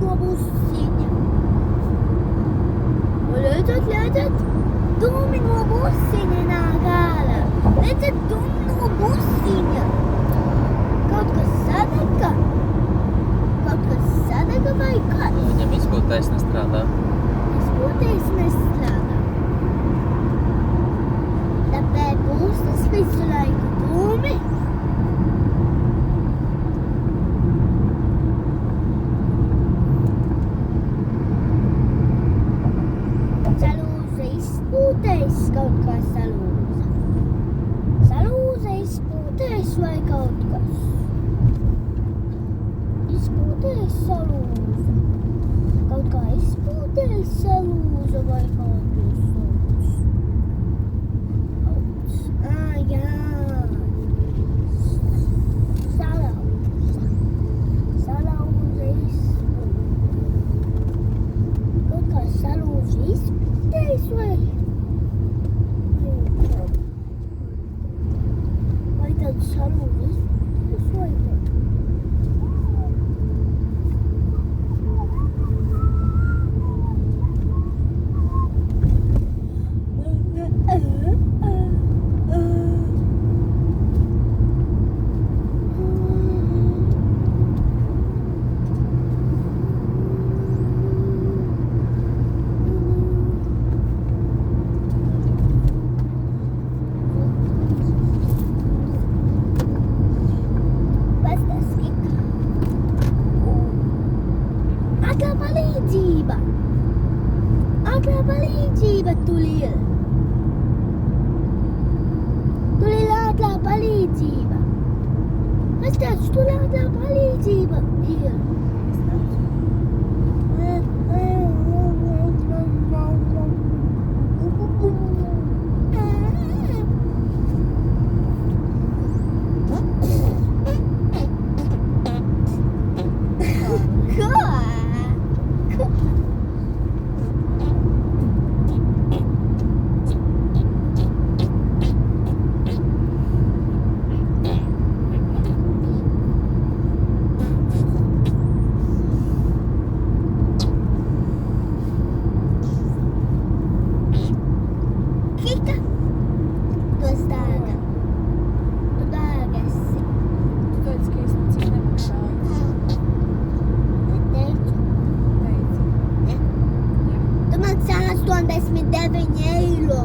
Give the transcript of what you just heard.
no bussiņa. Redzat, dūmi no bussiņa nāk ārā. Redzat, dūmi no bussiņa. Kaut kas sadega? Kaut kas sadega vai kas? Viņam izkūtais nestrādā. Izkūtais nestrādā. Tāpēc būs tas visu laiku dūmi. Salūza izpūtējis kaut kā salūza. Salūza izpūtējis vai kaut kas. Izpūtējis salūza. Kaut kā izpūtējis salūza vai kaut kas sauc. Jā. Salauza. Salauza izpūtējis. Kaut kā salūza izpūtējis vai? Vai tad salūza izpūtējis vai tad? Ātrā palīdzība, Tulil! Tulil, ātrā palīdzība! Kas tāds Tulil ātrā palīdzība ir? Kika, tu esi dārga. Tu dārga esi. Tu teici, ka es man cik nemaksāju. Neteicu. Teici. Tu maksā 89 eiro.